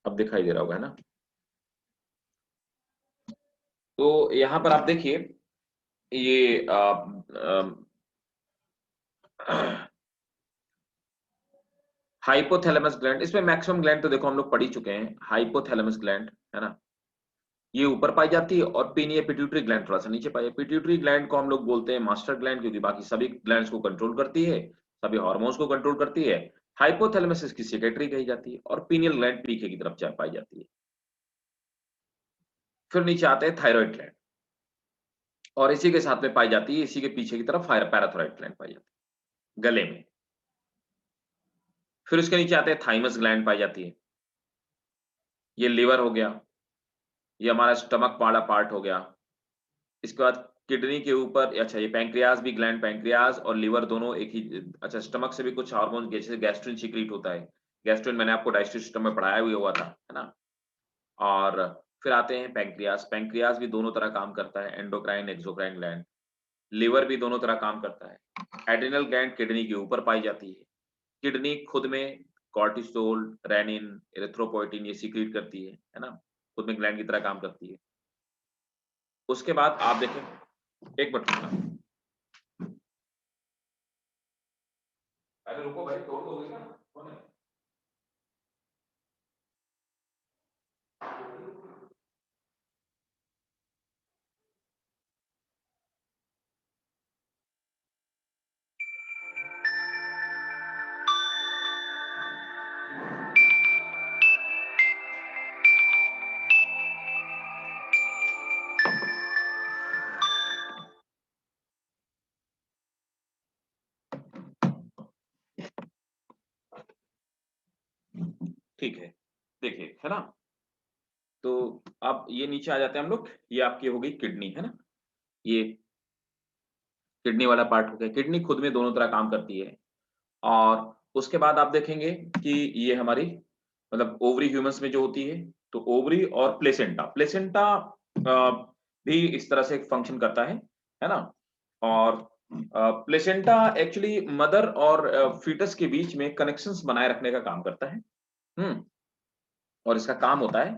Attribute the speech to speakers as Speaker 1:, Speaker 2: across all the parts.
Speaker 1: अब दिखाई दे रहा होगा, है ना। तो यहां पर आप देखिए ये हाइपोथैलेमस ग्लैंड, इसमें मैक्सिमम ग्लैंड तो देखो हम लोग पढ़ ही चुके हैं। हाइपोथैलेमस ग्लैंड, है ना, ये ऊपर पाई जाती है, और पिट्यूटरी ग्लैंड थोड़ा सा नीचे पाई जाती है। पिट्यूटरी ग्लैंड को हम लोग बोलते हैं मास्टर ग्लैंड, क्योंकि बाकी सभी ग्लैंड्स को कंट्रोल करती है, सभी हार्मोन्स को कंट्रोल करती है। हाइपोथैलेमस इसकी सेक्रेटरी कही जाती है, और पीनियल ग्लैंड पीछे की तरफ पाई जाती है। फिर नीचे आते हैं थायराइड ग्लैंड, और इसी के साथ में पाई जाती है, इसी के पीछे की तरफ पैराथायराइड ग्लैंड पाई जाती है गले में। फिर उसके नीचे आते हैं थाइमस ग्लैंड पाई जाती है, ये लिवर हो गया, ये हमारा स्टमक वाला पार्ट हो गया। इसके बाद किडनी के ऊपर, अच्छा ये पैंक्रियाज भी ग्लैंड, पैंक्रियाज और लिवर दोनों एक ही, अच्छा स्टमक से भी कुछ हार्मोन जैसे गैस्ट्रिन सीक्रेट होता है। गैस्ट्रिन मैंने आपको डाइजेस्टिव सिस्टम में पढ़ाया हुआ था, है ना। और फिर आते हैं पैंक्रियाज, पैंक्रियाज भी दोनों तरह काम करता है, एंडोक्राइन एक्सोक्राइन ग्लैंड। लिवर भी दोनों तरह काम करता है। एड्रिनल ग्लैंड किडनी के ऊपर पाई जाती है। किडनी खुद में कॉर्टिसोल, रेनिन, एरिथ्रोपोइटिन ये सीक्रेट करती है ना, खुद में ग्लैंड की तरह काम करती है। उसके बाद आप देखें, एक मिनट रुकना। अरे रुको भाई, तोड़ दोगे क्या? कौन है? ठीक है, देखिए, है ना। तो अब ये नीचे आ जाते हैं हम लोग, ये आपकी हो गई किडनी, है ना। ये किडनी वाला पार्ट हो गया। किडनी खुद में दोनों तरह काम करती है। और उसके बाद आप देखेंगे कि ये हमारी मतलब ओवरी ह्यूमंस में जो होती है, तो ओवरी और प्लेसेंटा, प्लेसेंटा भी इस तरह से फंक्शन करता है ना। और प्लेसेंटा एक्चुअली मदर और फीटस के बीच में कनेक्शंस बनाए रखने का काम करता है। और इसका काम होता है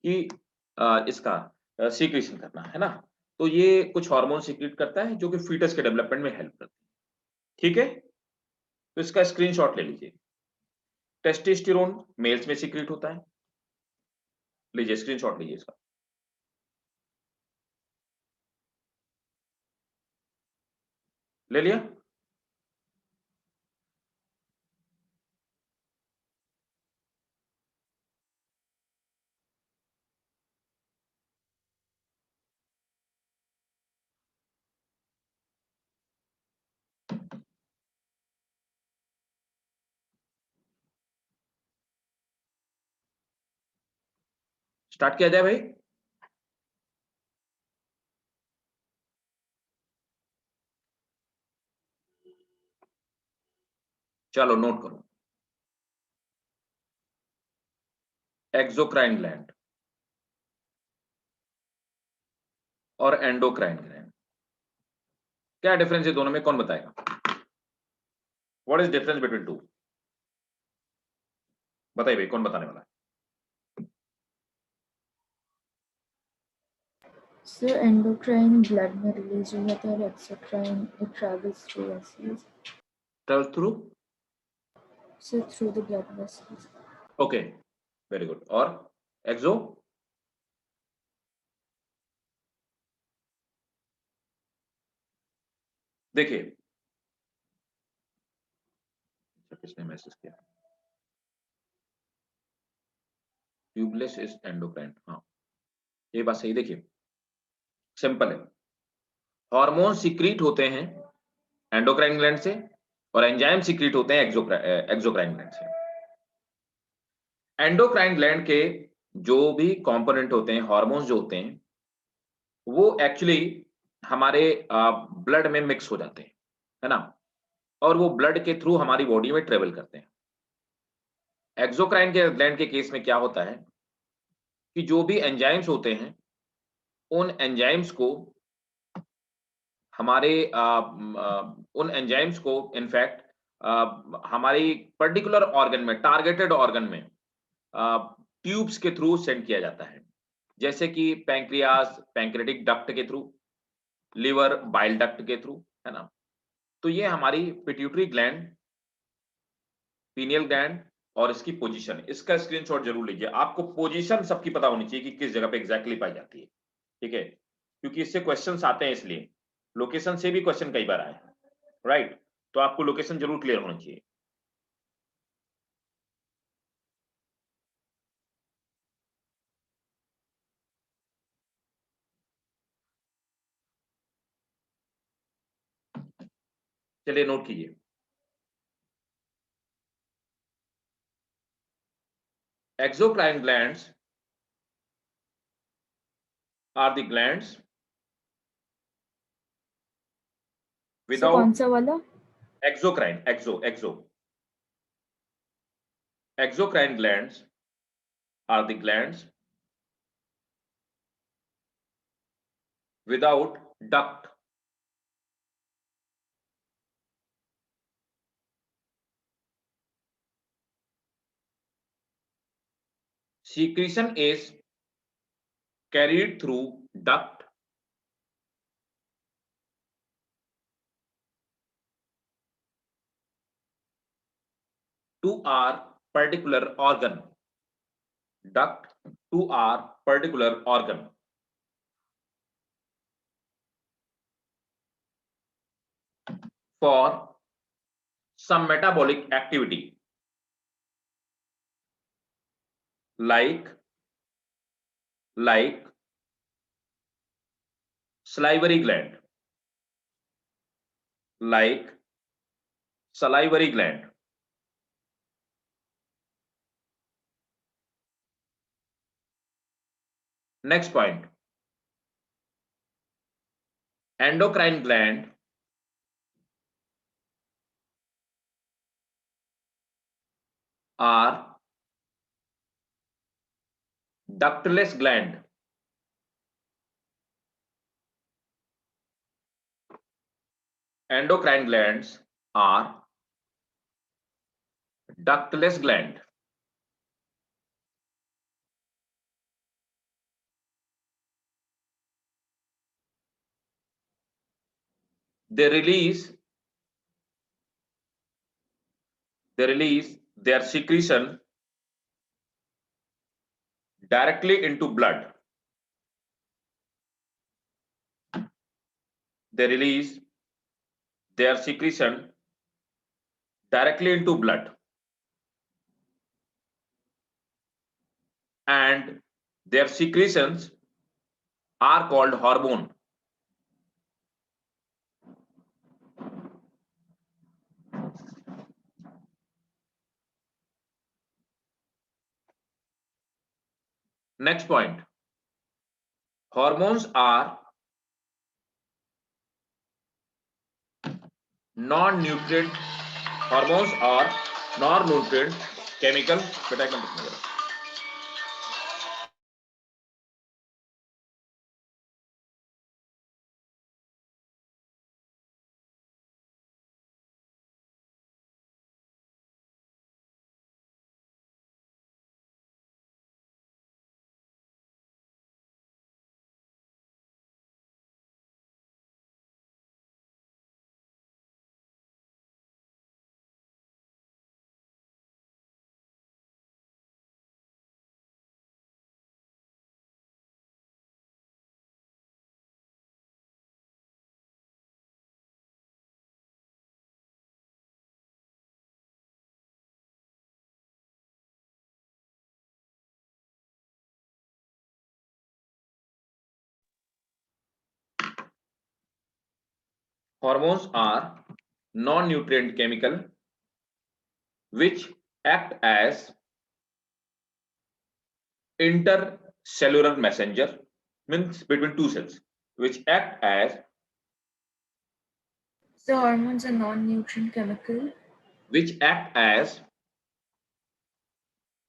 Speaker 1: कि इसका सीक्रेशन करना, है ना। तो ये कुछ हार्मोन सीक्रेट करता है जो कि फीटस के डेवलपमेंट में हेल्प करती है। ठीक है, तो इसका स्क्रीनशॉट ले लीजिए। टेस्टोस्टेरोन मेल्स में सीक्रेट होता है, लीजिए स्क्रीनशॉट लीजिए इसका। ले लिया। स्टार्ट किया जाए भाई। चलो नोट करो। एक्सोक्राइन ग्लैंड और एंडोक्राइन ग्लैंड, क्या डिफरेंस है दोनों में, कौन बताएगा? What is difference between two? बताइए भाई, कौन बताने वाला है?
Speaker 2: सर एंडोक्राइन ब्लड में रिलीज हो जाता है और exocrine it travels through vessels.
Speaker 1: Travel through?
Speaker 2: Sir through the blood vessels.
Speaker 1: Okay, very good. और एक्सो? देखिए, किसने मैसेज किया? ट्यूबलेस इज एंडोक्राइन, हाँ ये बात सही। देखिए सिंपल है, हार्मोन सीक्रेट होते हैं एंडोक्राइन ग्लैंड से, और एंजाइम सीक्रेट होते हैं एक्सोक्राइन ग्लैंड से। एंडोक्राइन ग्लैंड के जो भी कंपोनेंट होते हैं, हार्मोन्स जो होते हैं, वो एक्चुअली हमारे ब्लड में मिक्स हो जाते हैं, है ना, और वो ब्लड के थ्रू हमारी बॉडी में ट्रेवल करते हैं। एक्सोक्राइन के ग्लैंड के केस में क्या होता है कि जो भी एंजाइम्स होते हैं, उन एंजाइम्स को हमारे उन एंजाइम्स को इनफैक्ट हमारी पर्टिकुलर ऑर्गन में, टारगेटेड ऑर्गन में ट्यूब्स के थ्रू सेंड किया जाता है, जैसे कि पैंक्रियाज पैंक्रेटिक डक्ट के थ्रू, लिवर बाइल डक्ट के थ्रू, है ना। तो ये हमारी पिट्यूटरी ग्लैंड, पीनियल ग्लैंड और इसकी पोजीशन, इसका स्क्रीनशॉट जरूर लीजिए। आपको पोजीशन सबकी पता होनी चाहिए कि किस जगह पे एग्जैक्टली पाई जाती है, ठीक है, क्योंकि इससे क्वेश्चंस आते हैं, इसलिए लोकेशन से भी क्वेश्चन कई बार आए, राइट। तो आपको लोकेशन जरूर क्लियर होना चाहिए। चलिए नोट कीजिए। Exocrine glands are the glands
Speaker 2: so कौन
Speaker 1: विदाउट
Speaker 2: सा वाला?
Speaker 1: Exocrine, exocrine glands are the glands without duct secretion is carried through duct to our particular organ, duct to our particular organ. For some metabolic activity like salivary gland, like salivary gland. Next point, endocrine gland are ductless gland. Endocrine glands are ductless gland. They release their secretion directly into blood. They release their secretion directly into blood, and their secretions are called hormone. Next point, hormones are non-nutrient, hormones are non-nutrient chemical. Hormones are non-nutrient chemical which act as intercellular messenger, means between two cells, which act as
Speaker 2: So hormones are non-nutrient chemical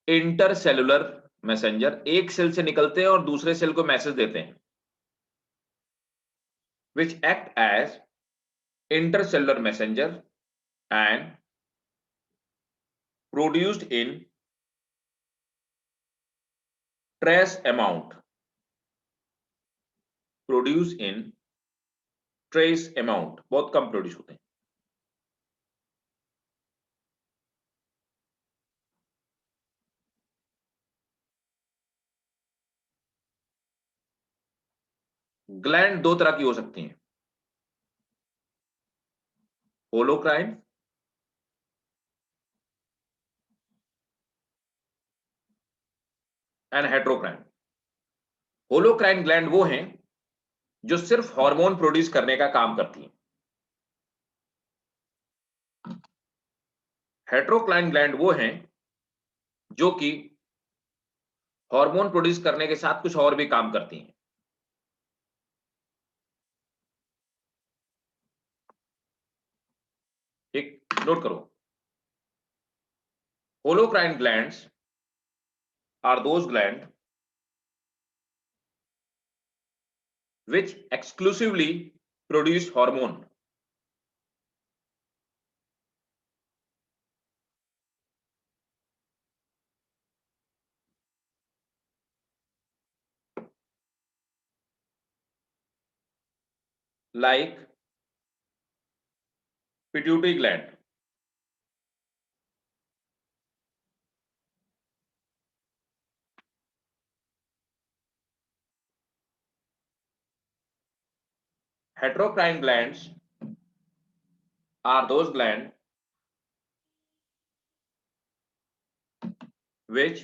Speaker 1: intercellular messenger, एक cell से निकलते हैं और दूसरे cell को message देते हैं, which act as intercellular messenger and produced in trace amount, produce in trace amount, बहुत कम प्रोड्यूस होते हैं। ग्लैंड दो तरह की हो सकती हैं, holocrine and heterocrine. Holocrine gland वो हैं जो सिर्फ हार्मोन प्रोड्यूस करने का काम करती हैं। हेट्रोक्राइन ग्लैंड वो हैं जो कि हार्मोन प्रोड्यूस करने के साथ कुछ और भी काम करती हैं। एक नोट करो, holocrine glands are those glands which exclusively produce hormone. Like pituitary gland. Heterocrine glands are those glands which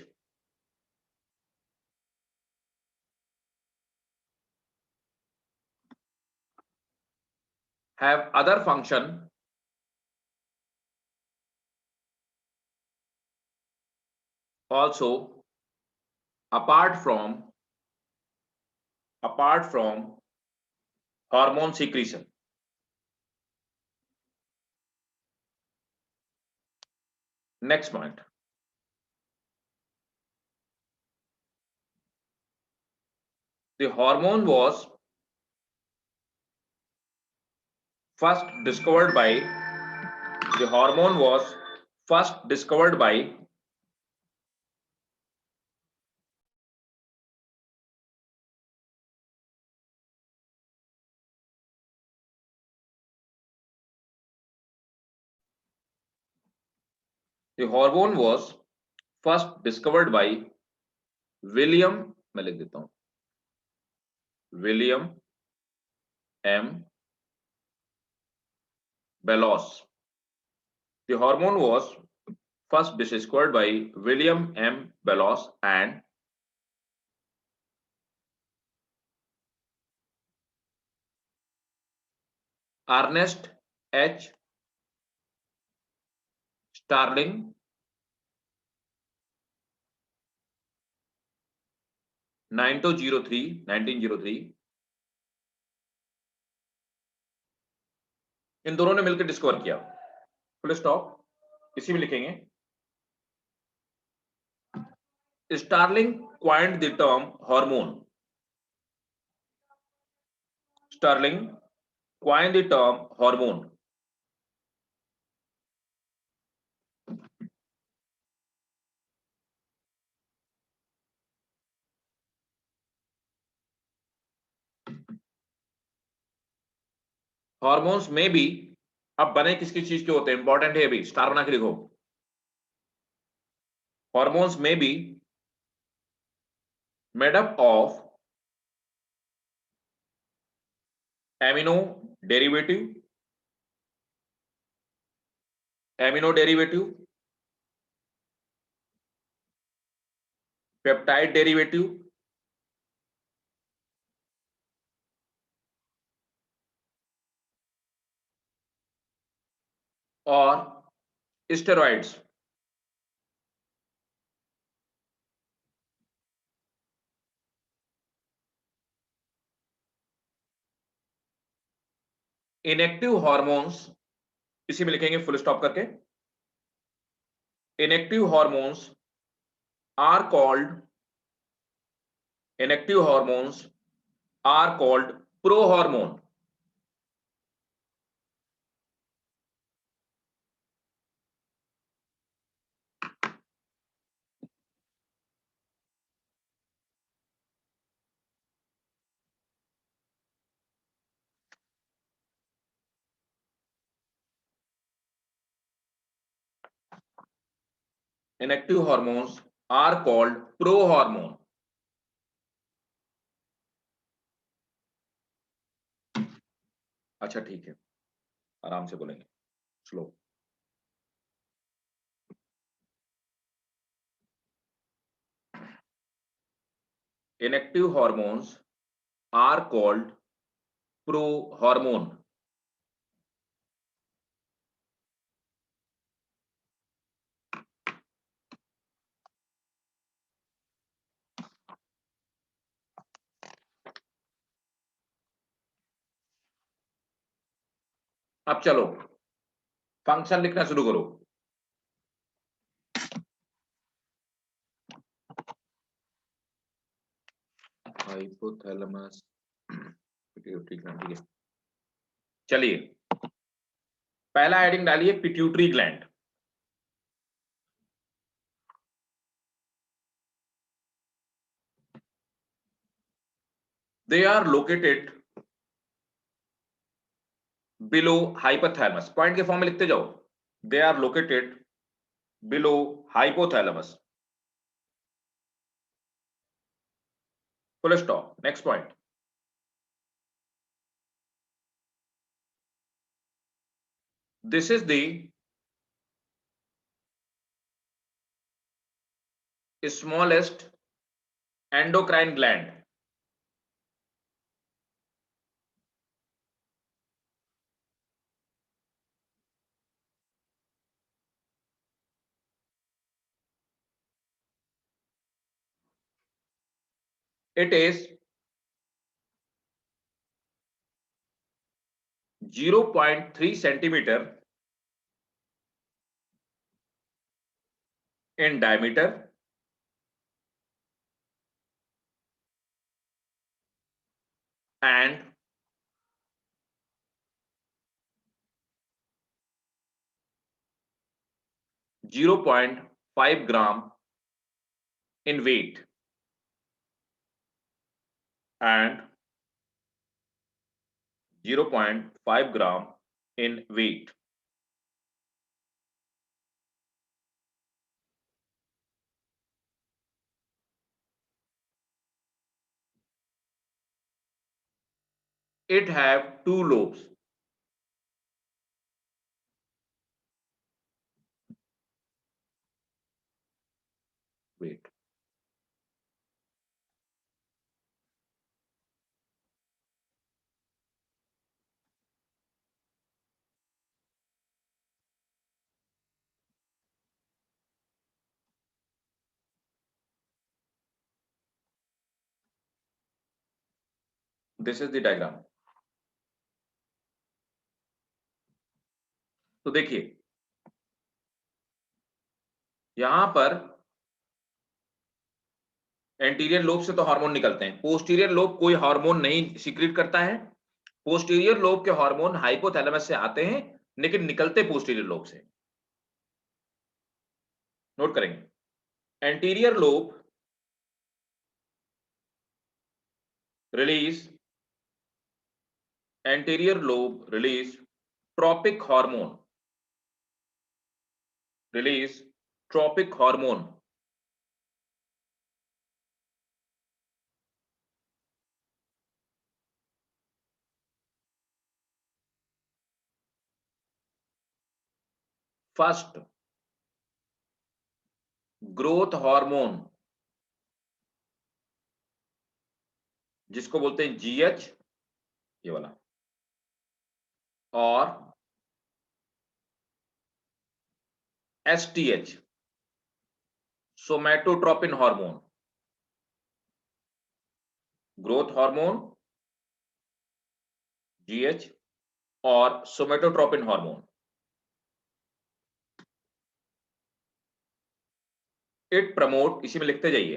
Speaker 1: have other function also apart from hormone secretion. Next point. The hormone was first discovered by William, मैं लिख देता हूं, William M Bayliss. The hormone was first discovered by William M. Bellows and Ernest H. Starling 1903 इन दोनों ने मिलकर discover किया। Full stop, इसी में लिखेंगे। Starling coined the term hormone. Starling coined the term hormone. Hormones में भी, अब बने किसकी चीज के होते हैं, इंपॉर्टेंट है अभी, स्टार बना के लिखो। Hormones में भी made up of amino derivative, peptide derivative और स्टेरॉइड्स। इनएक्टिव हार्मोन्स, इसी में लिखेंगे फुल स्टॉप करके। Inactive hormones are called pro hormone. inactive hormones are called prohormone. अच्छा ठीक है, आराम से बोलेंगे, slow. Inactive hormones are called prohormone. अब चलो फंक्शन लिखना शुरू करो। हाइपोथैलेमस, पिट्यूटरी ग्लैंड, ठीक है। चलिए पहला हेडिंग डालिए pituitary gland. They are located below hypothalamus. Point के फॉर्म में लिखते जाओ। They are located below hypothalamus, full stop. Next point, this is the smallest endocrine gland. It is 0.3 centimeter in diameter and 0.5 gram in weight and 0.5 gram in weight. It have two lobes. Wait. This is the diagram. तो देखिए यहां पर anterior lobe से तो hormone निकलते हैं, posterior lobe कोई hormone नहीं सीक्रेट करता है। पोस्टीरियर लोब के हार्मोन हाइपोथैलेमस से आते हैं लेकिन निकलते पोस्टीरियर लोब से। नोट करेंगे, anterior lobe release tropic hormone, release tropic hormone. First growth hormone जिसको बोलते हैं जीएच, ये वाला, और STH somatotropin hormone. Growth hormone GH और सोमैटोट्रोपिन हार्मोन। इट प्रमोट, इसी में लिखते जाइए,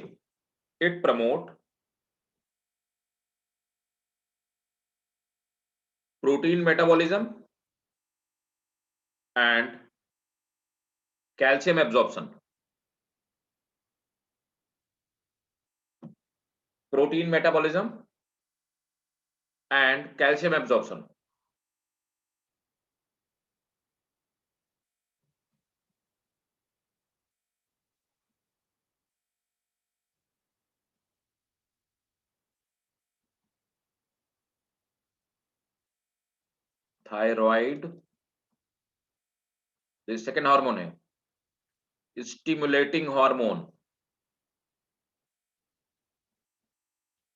Speaker 1: it promote protein metabolism and calcium absorption. Protein metabolism and calcium absorption. Thyroid, second hormone है स्टिमुलेटिंग हार्मोन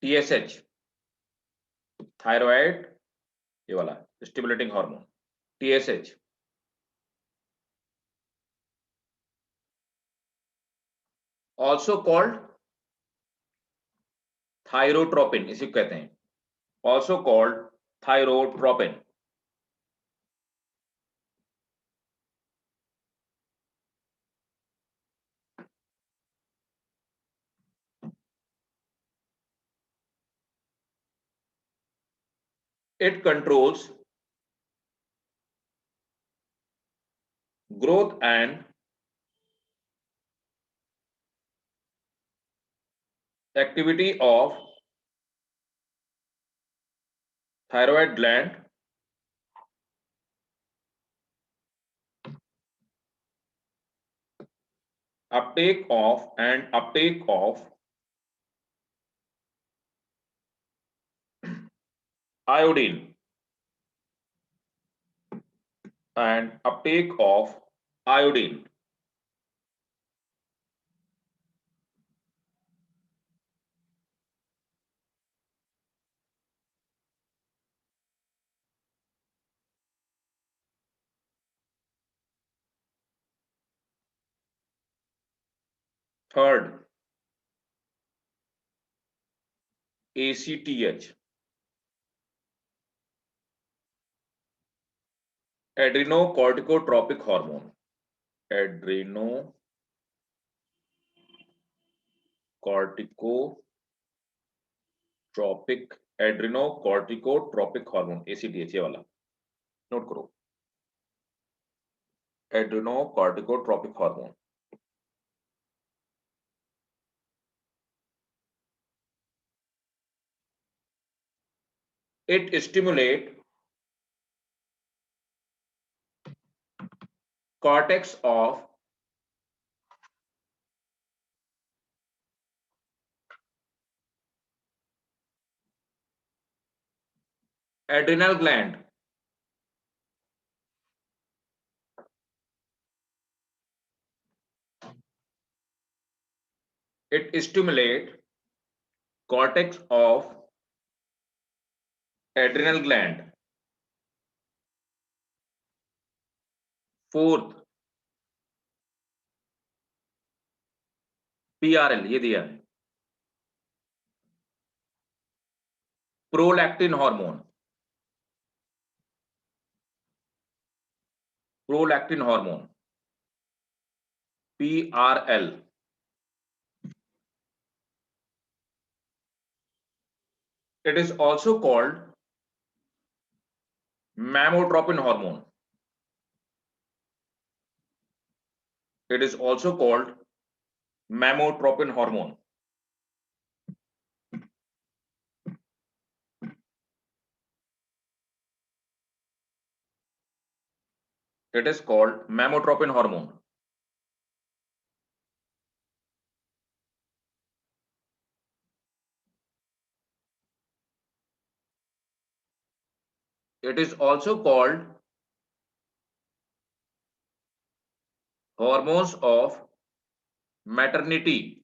Speaker 1: TSH, थायराइड ये वाला stimulating hormone TSH, also called thyrotropin, इसी को कहते हैं, also called thyrotropin. It controls growth and activity of thyroid gland, uptake of iodine and uptake of iodine. Third, ACTH, adrenocorticotropic hormone, adrenocorticotropic hormone ACTH, ये वाला note करो, adrenocorticotropic hormone। It stimulate cortex of adrenal gland, it stimulate cortex of adrenal gland। Fourth, PRL ये दिया है, prolactin hormone, prolactin hormone PRL। It is also called mammotropin hormone, it is also called mammotropin hormone। It is called mammotropin hormone। It is also called hormones of maternity,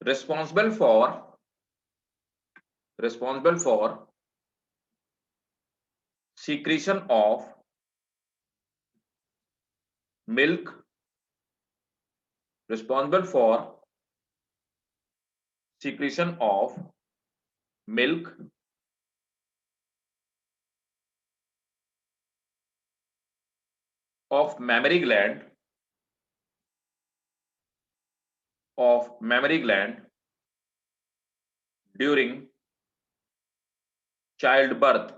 Speaker 1: responsible for secretion of milk, responsible for secretion of milk, of mammary gland, during childbirth।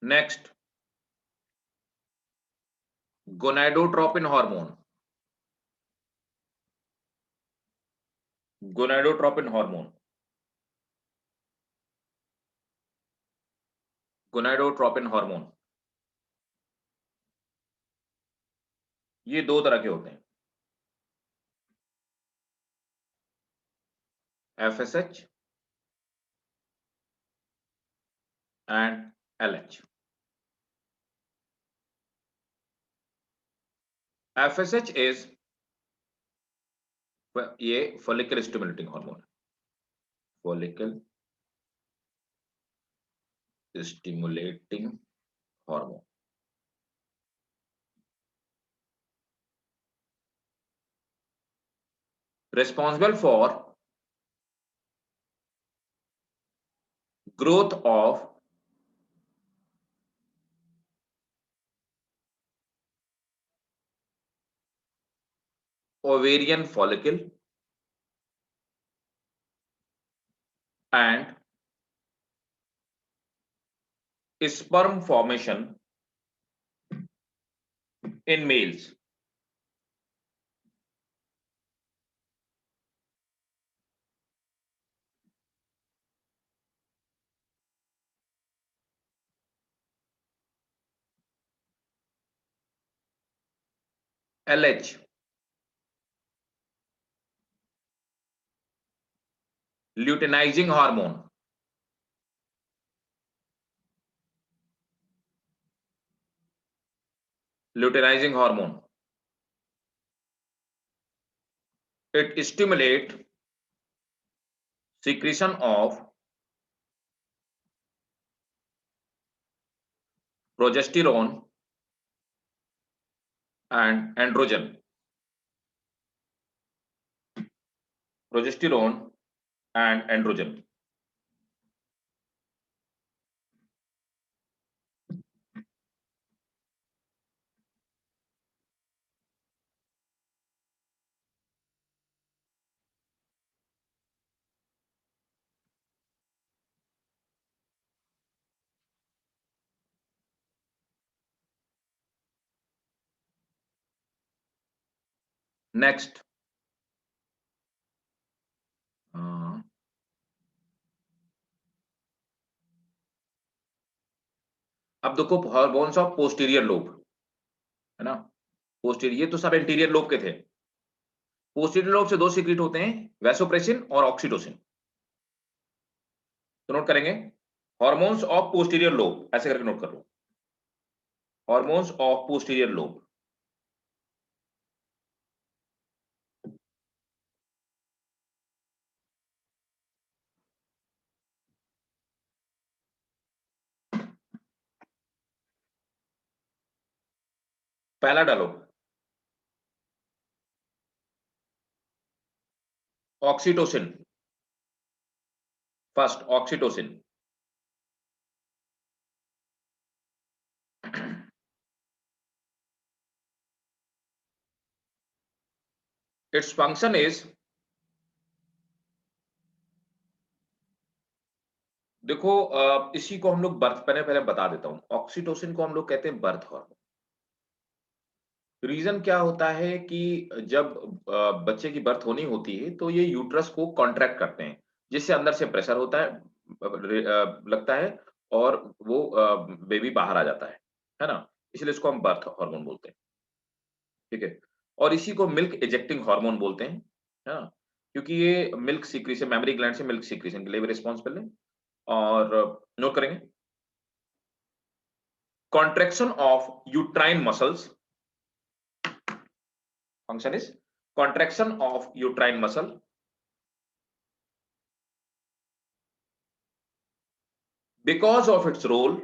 Speaker 1: Next, gonadotropin hormone, gonadotropin hormone, gonadotropin hormone, ये दो तरह के होते हैं, FSH and LH. FSH is, ये follicle stimulating hormone, follicle stimulating hormone, responsible for growth of ovarian follicle and sperm formation in males. LH, luteinizing hormone, luteinizing hormone, it stimulates secretion of progesterone and androgen, progesterone and androgen. Next, अब देखो hormones of posterior lobe, है ना, posterior, ये तो सब interior lobe के थे। Posterior lobe से दो सीक्रेट होते हैं, वैसोप्रेसिन और ऑक्सीटोसिन। तो नोट करेंगे, हॉर्मोन्स ऑफ पोस्टीरियर लोब, ऐसे करके नोट कर लो, हॉर्मोन्स ऑफ पोस्टीरियर लोब। पहला डालो oxytocin, first oxytocin, its function is, देखो इसी को हम लोग बर्थ, पहले पहले बता देता हूं, ऑक्सीटोसिन को हम लोग कहते हैं बर्थ हार्मोन। रीजन क्या होता है कि जब बच्चे की बर्थ होनी होती है तो ये यूट्रस को कॉन्ट्रैक्ट करते हैं, जिससे अंदर से प्रेशर होता है, लगता है, और वो बेबी बाहर आ जाता है ना, इसलिए इसको हम बर्थ हार्मोन बोलते हैं। ठीक है, और इसी को मिल्क इजेक्टिंग हार्मोन बोलते हैं, है ना, क्योंकि ये मिल्क सीक्रेशन, मेमरी ग्लैंड से मिल्क सीक्रेशन के लिए भी रिस्पॉन्सिबल है। और नोट करेंगे, contraction of uterine muscles, function is contraction of uterine muscle because of its role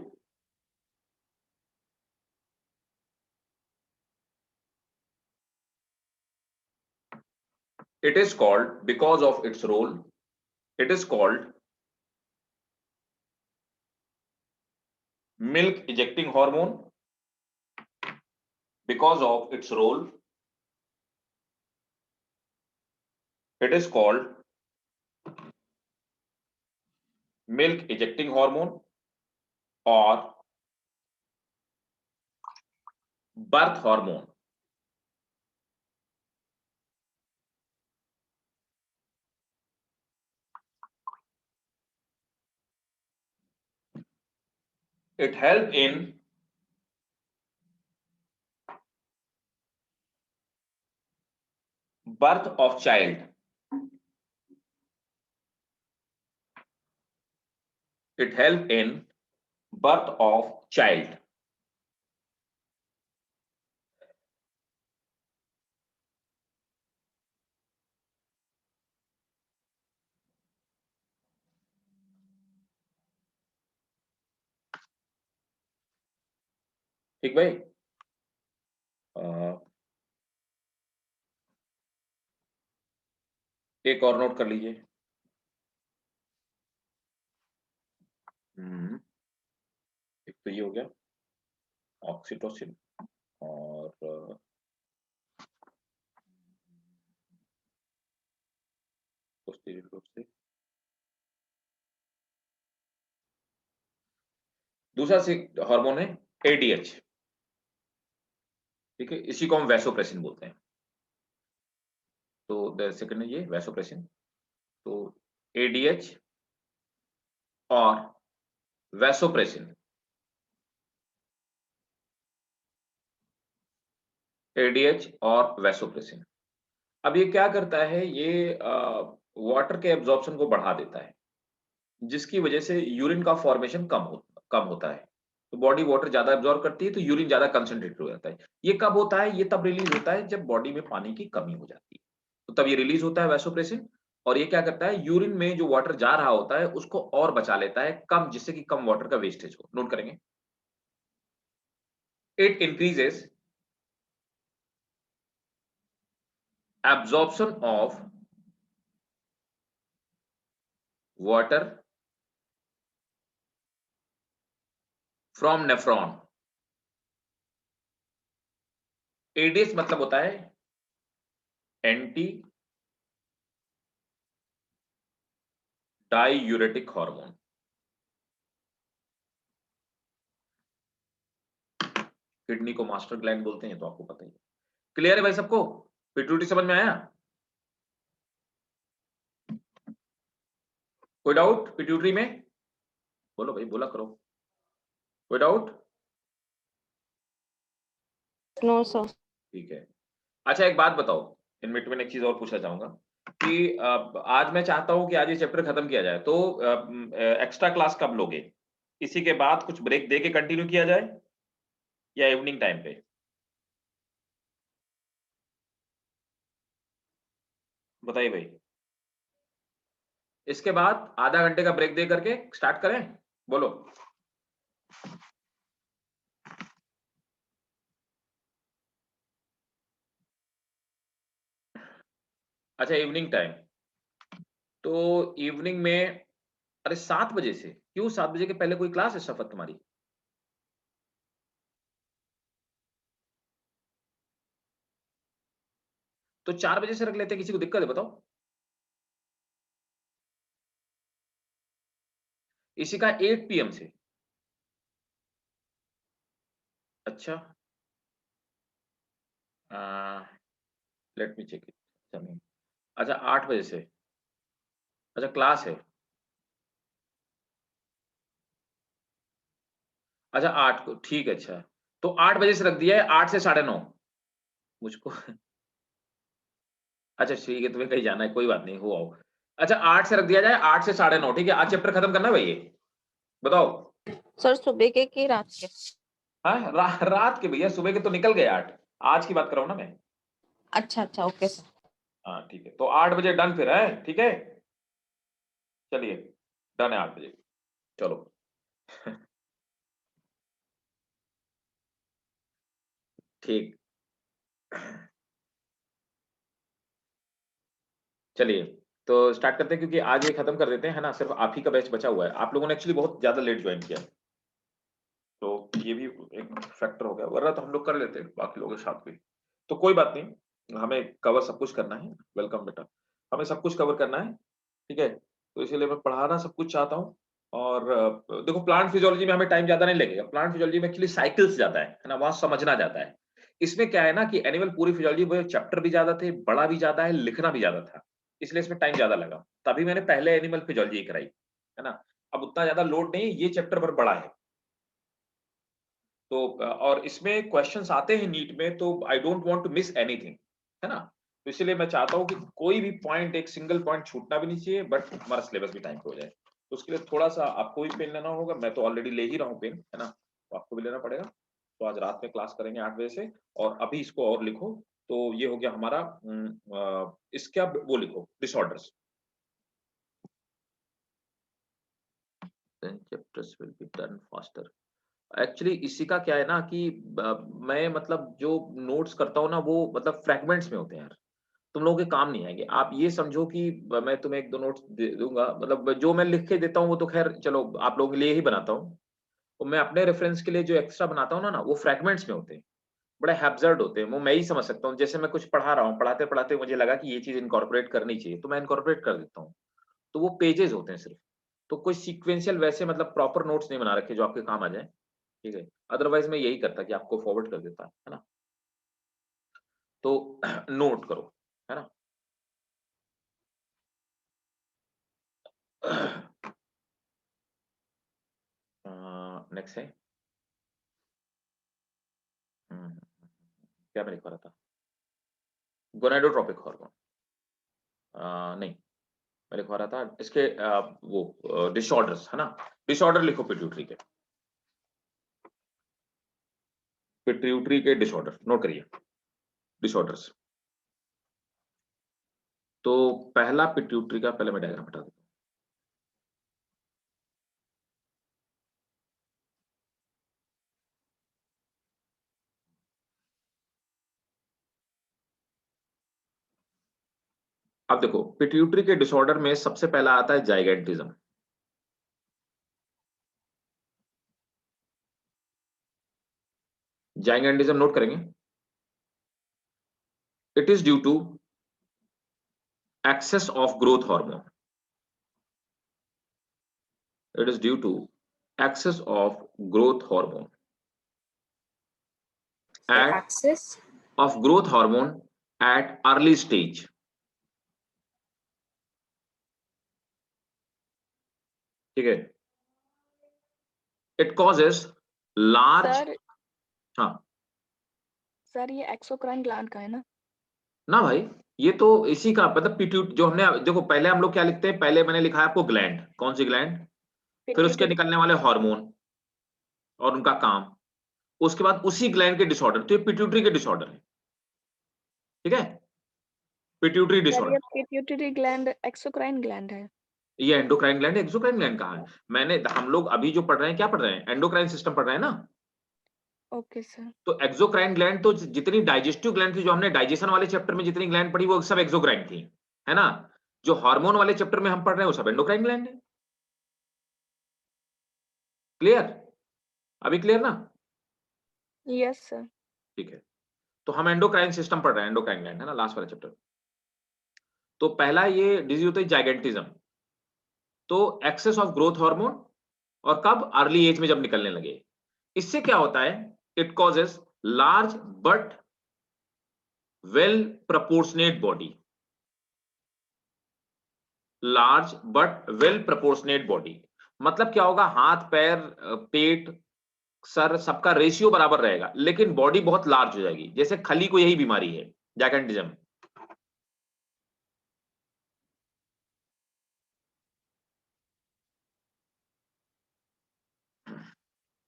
Speaker 1: it is called, because of its role it is called milk ejecting hormone, because of its role it is called milk ejecting hormone or birth hormone। It help in birth of child. It help in birth of child. ठीक भाई, एक और note कर लीजिए। एक तो ये हो गया ऑक्सीटोसिन, और पोस्टीरियर रूप से दूसरा हार्मोन है एडीएच। ठीक है, इसी को हम वैसोप्रेसिन बोलते हैं। तो सेकंड है ये वैसोप्रेसिन। तो एडीएच और वैसोप्रेसिन, एडीएच और वैसोप्रेसिन। अब ये क्या करता है, ये वाटर के एब्जॉर्प्शन को बढ़ा देता है, जिसकी वजह से यूरिन का फॉर्मेशन कम होता है। तो बॉडी वाटर ज्यादा एब्जॉर्ब करती है, तो यूरिन ज्यादा कंसंट्रेट हो जाता है। ये कब होता है? ये तब रिलीज होता है जब बॉडी में पानी की कमी हो जाती है, तो तब ये रिलीज होता है वैसोप्रेसिन। और ये क्या करता है, यूरिन में जो वाटर जा रहा होता है उसको और बचा लेता है कम, जिससे कि कम वाटर का वेस्टेज हो। नोट करेंगे, it increases absorption of water from nephron। ADH मतलब होता है एंटी डाईयूरेटिक हार्मोन। किडनी को मास्टर ग्लैंड बोलते हैं, तो आपको पता ही है। क्लियर है भाई सबको? पिट्यूटरी समझ में आया? कोई डाउट पिट्यूटरी में? बोलो भाई, बोला करो, कोई डाउट?
Speaker 3: No sir.
Speaker 1: ठीक है। अच्छा एक बात बताओ, इन बिटवीन एक चीज और पूछना चाहूंगा कि आज मैं चाहता हूं कि आज ये चैप्टर खत्म किया जाए, तो एक्स्ट्रा क्लास कब लोगे? इसी के बाद कुछ ब्रेक दे के कंटिन्यू किया जाए या इवनिंग टाइम पे? बताइए भाई। इसके बाद आधा घंटे का ब्रेक दे करके स्टार्ट करें? बोलो। अच्छा इवनिंग टाइम, तो इवनिंग में, अरे 7 बजे से क्यों? 7 बजे के पहले कोई क्लास है शफत तुम्हारी? तो 4 बजे से रख लेते हैं, किसी को दिक्कत है बताओ? इसी का 8 PM से। अच्छा, लेट मी चेक इट। अच्छा 8 बजे से, अच्छा क्लास है। अच्छा 8 को, ठीक है। अच्छा तो 8 बजे से रख दिया है, 8 से 9:30 मुझको। अच्छा ठीक है, तुम्हें कहीं जाना है, कोई बात नहीं, हो आओ। अच्छा 8 से रख दिया जाए, 8 से 9:30, ठीक है। आज चैप्टर खत्म करना है भाई, ये बताओ।
Speaker 3: सर सुबह के कि रात के?
Speaker 1: हाँ रात के भैया, सुबह के तो निकल गए 8, आज की बात कर रहा हूँ ना मैं।
Speaker 3: अच्छा अच्छा, ओके सर।
Speaker 1: हाँ ठीक है, तो 8 बजे डन फिर है, ठीक है। चलिए डन है 8 बजे, चलो। ठीक, चलिए तो स्टार्ट करते हैं, क्योंकि आज ये खत्म कर देते हैं, है ना। सिर्फ आप ही का बैच बचा हुआ है, आप लोगों ने एक्चुअली बहुत ज्यादा लेट ज्वाइन किया है, तो ये भी एक फैक्टर हो गया, वरना तो हम लोग कर लेते हैं बाकी लोगों के साथ भी। तो कोई बात नहीं, हमें कवर सब कुछ करना है। वेलकम बेटा, हमें सब कुछ कवर करना है, ठीक है। तो इसीलिए मैं पढ़ाना सब कुछ चाहता हूँ। और देखो प्लांट फिजियोलॉजी में हमें टाइम ज्यादा नहीं लगेगा। प्लांट फिजियोलॉजी में एक्चुअली साइकिल्स ज्यादा है ना, वहां समझना जाता है। इसमें क्या है ना कि एनिमल पूरी फिजियोलॉजी में चैप्टर भी ज्यादा थे, बड़ा भी ज्यादा है, लिखना भी ज्यादा था, इसलिए इसमें टाइम ज्यादा लगा। तभी मैंने पहले एनिमल फिजियोलॉजी कराई, है ना। अब उतना ज्यादा लोड नहीं, ये चैप्टर पर बड़ा है, तो और इसमें क्वेश्चंस आते हैं नीट में, तो I don't want to miss anything, है ना? तो इसलिए मैं चाहता हूँ कि कोई भी पॉइंट, एक सिंगल पॉइंट छूटना भी नहीं चाहिए, बट हमारा सिलेबस भी टाइम पे हो जाए। तो उसके लिए थोड़ा-सा आपको भी पेन लेना होगा, मैं तो ऑलरेडी ले ही रहा हूँ पेन, है ना? तो आपको भी लेना पड़ेगा। तो आज रात में क्लास करेंगे 8 बजे से, और अभी इसको और लिखो। तो ये हो गया हमारा इसके अब वो लिखो disorders. Then chapters will be done faster. Actually इसी का क्या है ना कि मैं मतलब जो नोट्स करता हूँ ना, वो मतलब फ्रैगमेंट्स में होते हैं यार। तुम लोगों के काम नहीं आएँगे। आप ये समझो कि मैं तुम्हें 1-2 नोट्स दे दूँगा, मतलब जो मैं लिख के देता हूँ वो तो ख़ैर चलो आप लोगों के लिए ही बनाता हूँ। तो मैं अपने रेफरेंस के लिए जो एक्स्ट्रा बनाता हूँ ना, वो फ्रैगमेंट्स में होते हैं। बड़े हैब्सर्ड होते हैं, वो मैं ही समझ सकता हूँ। जैसे मैं कुछ पढ़ा रहा हूँ, पढ़ाते-पढ़ाते मुझे लगा कि ये चीज़ इनकॉर्पोरेट करनी चाहिए, तो मैं इनकॉर्पोरेट कर देता हूँ। तो वो पेजेज़ होते हैं सिर्फ़। तो कोई सीक्वेंशियल वैसे मतलब प्रॉपर नोट्स नहीं बना रखे जो आपके काम आ जाएँ, ठीक है? अदरवाइज़ मैं यही करता कि आपको फॉरवर्ड कर देता, है ना? तो नोट करो, है ना? नेक्स्ट है हुँ, क्या मैं लिखवा रहा था? गोनाडोट्रोपिक हार्मोन नहीं, मैं लिखवा रहा था इसके वो डिसऑर्डर्स, है ना? डिसऑर्डर लिखो पिट्यूटरी के। पिट्यूटरी के डिसऑर्डर नोट करिए, डिसऑर्डर्स। तो पहला पिट्यूटरी का पहले मैं डायग्राम हटा देता हूँ। अब देखो पिट्यूटरी के डिसऑर्डर में सबसे पहला आता है जाइगेंटिज्म। जाइगेंटिज्म नोट करेंगे। It is due to excess of growth hormone. It is due to excess of growth hormone
Speaker 2: The
Speaker 1: at
Speaker 2: axis.
Speaker 1: of growth hormone at early stage. ठीक है? It causes large
Speaker 4: सर
Speaker 1: हाँ
Speaker 4: sir ये exocrine gland का है ना?
Speaker 1: ना भाई, ये तो इसी का मतलब पिट्यूट जो हमने देखो पहले हम लोग क्या लिखते हैं, पहले मैंने लिखा है आपको ग्लैंड, कौन सी ग्लैंड, फिर उसके
Speaker 4: पिट्यूटरी।
Speaker 1: निकलने वाले हार्मोन और उनका काम, उसके बाद उसी ग्लैंड के डिसऑर्डर, तो ये पिट्यूटरी के डिसऑर्डर है, ठीक है? पिट्यूटरी
Speaker 4: सर ये
Speaker 1: disorder.
Speaker 4: Pituitary gland exocrine gland है।
Speaker 1: ये एंडोक्राइन ग्लैंड, एक्सोक्राइन ग्लैंड कहाँ है? मैंने हम लोग अभी जो पढ़ रहे हैं क्या पढ़ रहे हैं? एंडोक्राइन सिस्टम पढ़ रहे हैं ना?
Speaker 4: Okay sir.
Speaker 1: तो एक्सोक्राइन ग्लैंड तो जितनी डाइजेस्टिव ग्लैंड थी, जो हमने डाइजेशन वाले चैप्टर में जितनी ग्लैंड पढ़ी वो सब एक्सोक्राइन थी, है ना? जो हार्मोन वाले चैप्टर में हम पढ़ रहे हैं वो सब एंडोक्राइन ग्लैंड है। क्लियर? अभी क्लियर ना?
Speaker 4: Yes sir.
Speaker 1: ठीक है। तो हम एंडोक्राइन सिस्टम पढ़ रहे हैं, एंडोक्राइन ग्लैंड है ना, लास्ट वाला चैप्टर। तो पहला ये डिजीज होता है जाइगेंटिज्म। तो एक्सेस ऑफ ग्रोथ हार्मोन, और कब? अर्ली एज में जब निकलने लगे। इससे क्या होता है? It causes large but well proportionate body, large but well proportionate body. मतलब क्या होगा? हाथ पैर पेट सर सबका रेशियो बराबर रहेगा, लेकिन बॉडी बहुत लार्ज हो जाएगी। जैसे खली को यही बीमारी है, जाइगेंटिज्म।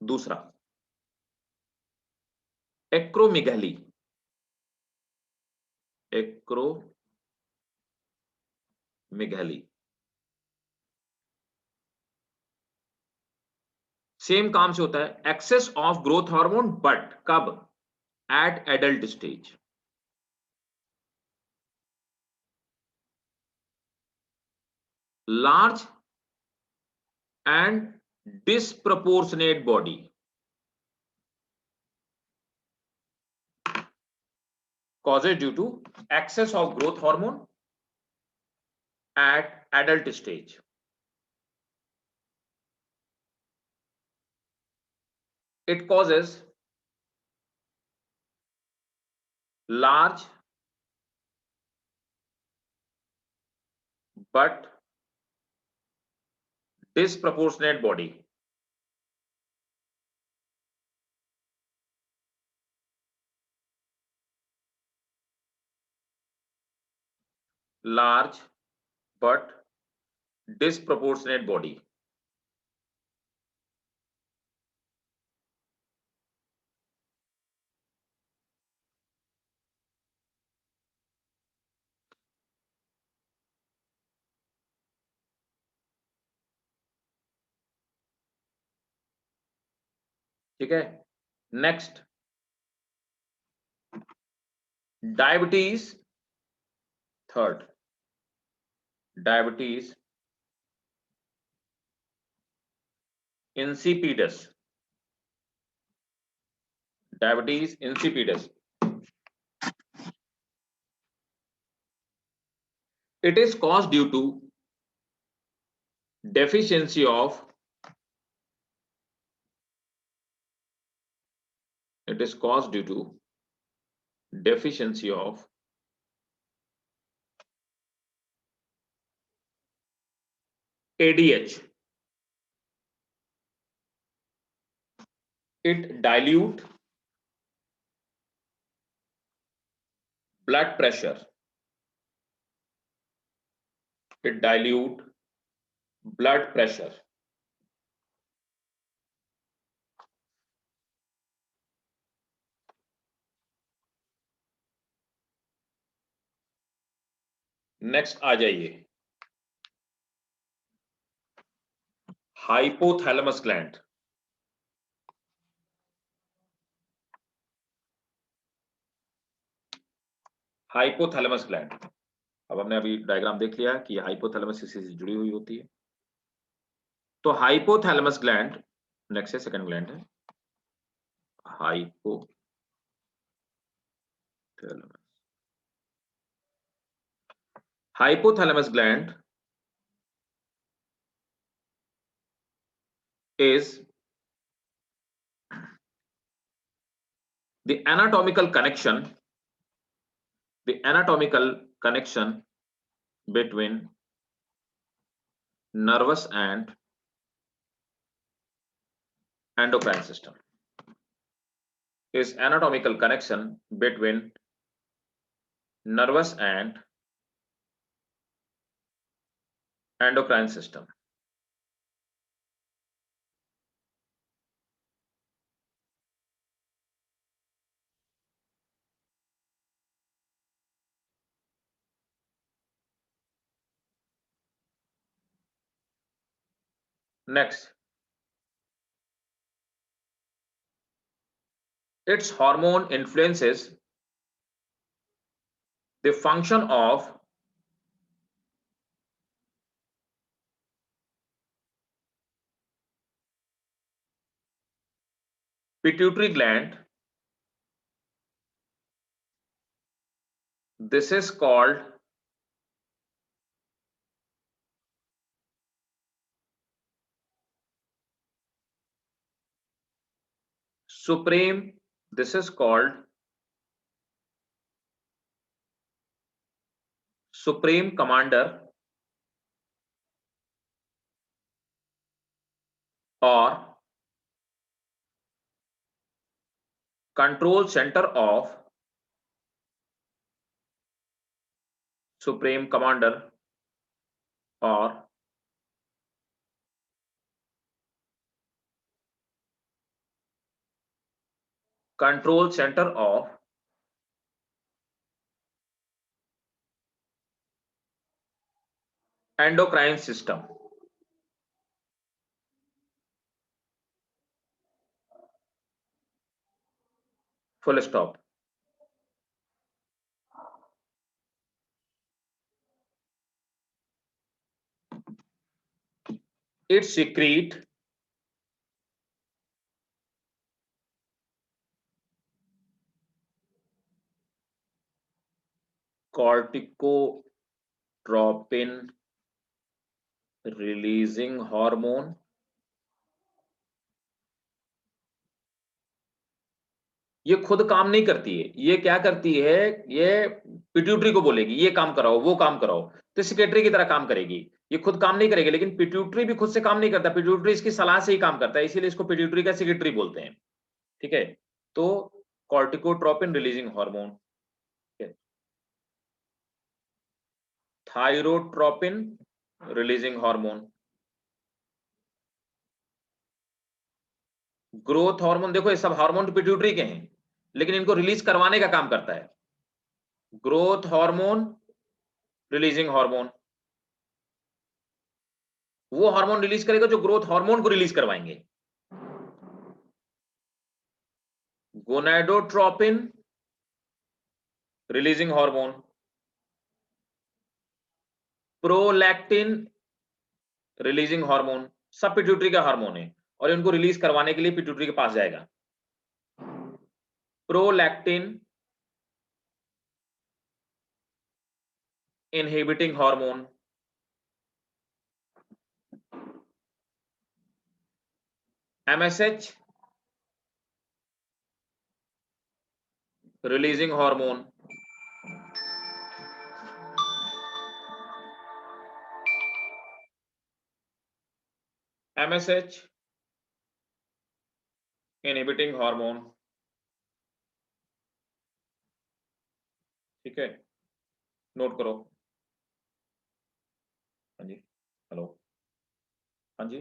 Speaker 1: दूसरा एक्रोमेगाली, एक्रोमेगाली सेम काम से होता है, excess of growth hormone, but कब? At adult stage. Large and disproportionate body, causes due to excess of growth hormone at adult stage. It causes large but disproportionate body. large but disproportionate body. ठीक है, next diabetes, third diabetes insipidus, diabetes insipidus. It is caused due to deficiency of ADH. It dilute blood pressure. It dilute blood pressure. Next आ जाइए, hypothalamus gland. Hypothalamus gland, अब हमने अभी diagram देख लिया कि हाइपोथैलेमस से जुड़ी हुई होती है. तो हाइपोथैलेमस ग्लैंड नेक्स्ट है, सेकंड ग्लैंड है hypothalamus. Hypothalamus gland is the anatomical connection between nervous and endocrine system. Is anatomical connection between nervous and endocrine system. Next, its hormone influences the function of pituitary gland. This is called supreme commander or control center of supreme commander or control center of endocrine system. Full stop. It secrete corticotropin releasing hormone. ये खुद काम नहीं करती है, ये क्या करती है, ये पिट्यूटरी को बोलेगी ये काम कराओ वो काम कराओ, तो सेक्रेटरी की तरह काम करेगी. ये खुद काम नहीं करेगी, लेकिन पिट्यूटरी भी खुद से काम नहीं करता, पिट्यूटरी इसकी सलाह से ही काम करता है, इसीलिए इसको पिट्यूटरी का सेक्रेटरी बोलते हैं. ठीक है, तो corticotropin releasing hormone. Thyrotropin releasing hormone, growth hormone, देखो ये सब हार्मोन पिट्यूटरी के हैं, लेकिन इनको रिलीज करवाने का काम करता है ग्रोथ हार्मोन रिलीजिंग हार्मोन। वो हार्मोन रिलीज करेगा जो ग्रोथ हार्मोन को रिलीज करवाएंगे। Gonadotropin releasing hormone, prolactin releasing hormone, सब पिट्यूटरी का हार्मोन है और इनको रिलीज करवाने के लिए पिट्यूटरी के पास जाएगा। Prolactin inhibiting hormone, MSH releasing hormone, MSH inhibiting hormone. ठीक है, नोट करो। हाँ जी, हेलो, हाँ जी,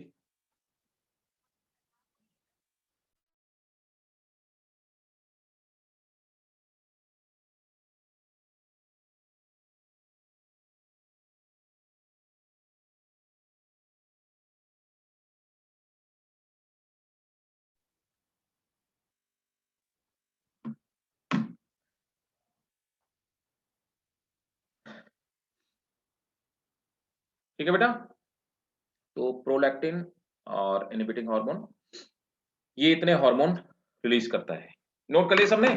Speaker 1: ठीक है बेटा। तो प्रोलैक्टिन और इनहिबिटिंग हार्मोन, ये इतने हार्मोन रिलीज करता है। नोट कर लिए सबने?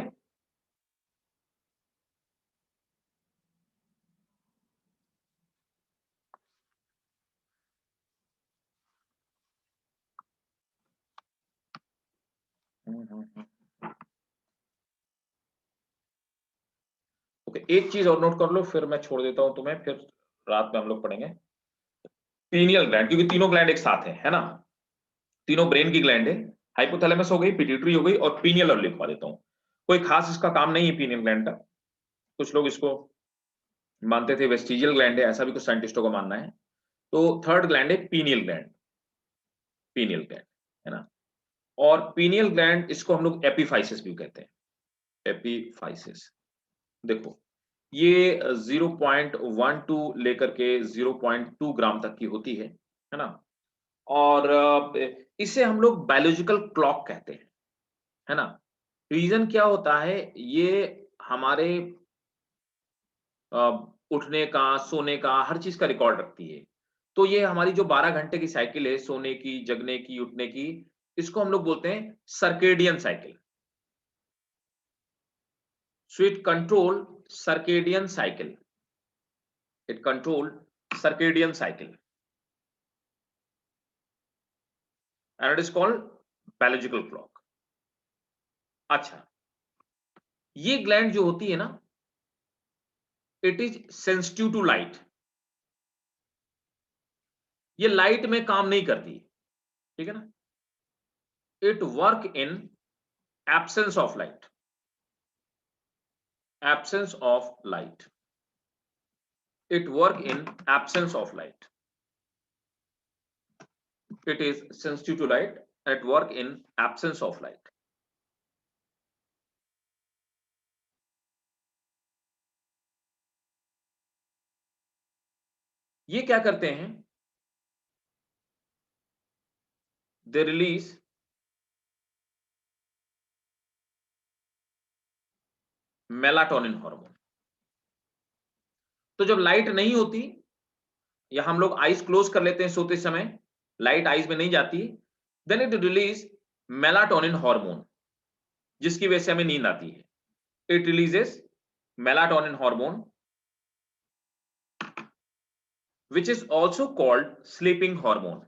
Speaker 1: ओके, एक चीज और नोट कर लो, फिर मैं छोड़ देता हूं तुम्हें, फिर रात में हम लोग पढ़ेंगे पीनियल ग्लैंड, क्योंकि तीनों ग्लैंड एक साथ है ना, तीनों ब्रेन की ग्लैंड है। हाइपोथैलेमस हो गई, पिट्यूटरी हो गई और पीनियल और लिखवा देता हूं। कोई खास इसका काम नहीं है पीनियल ग्लैंड का, कुछ लोग इसको मानते थे वेस्टिजियल ग्लैंड है, ऐसा भी कुछ साइंटिस्टों का मानना है। तो थर्ड ग्लैंड है पीनियल ग्लैंड, पीनियल ग्लैंड है ना। और पीनियल ग्लैंड इसको हम लोग एपिफाइसिस भी कहते हैं, एपिफाइसिस। देखो ये 0.12 लेकर के 0.2 ग्राम तक की होती है ना। और इसे हम लोग बायोलॉजिकल क्लॉक कहते हैं, है ना। रीजन क्या होता है, ये हमारे उठने का, सोने का, हर चीज का रिकॉर्ड रखती है। तो ये हमारी जो 12 घंटे की साइकिल है, सोने की, जगने की, उठने की, इसको हम लोग बोलते हैं circadian cycle. So it control circadian cycle. It control circadian cycle, and it is called biological clock. अच्छा, ये ग्लैंड जो होती है ना, it is sensitive to light. ये लाइट में काम नहीं करती, ठीक है ना। It work in absence of light, absence of light. It work in absence of light. It is sensitive to light. It work in absence of light. ये क्या करते हैं, they release मेलाटोनिन हार्मोन। तो जब लाइट नहीं होती या हम लोग आईज क्लोज कर लेते हैं सोते समय, लाइट आईज में नहीं जाती, then it release melatonin hormone, जिसकी वजह से हमें नींद आती है। It releases melatonin hormone which is also called sleeping hormone.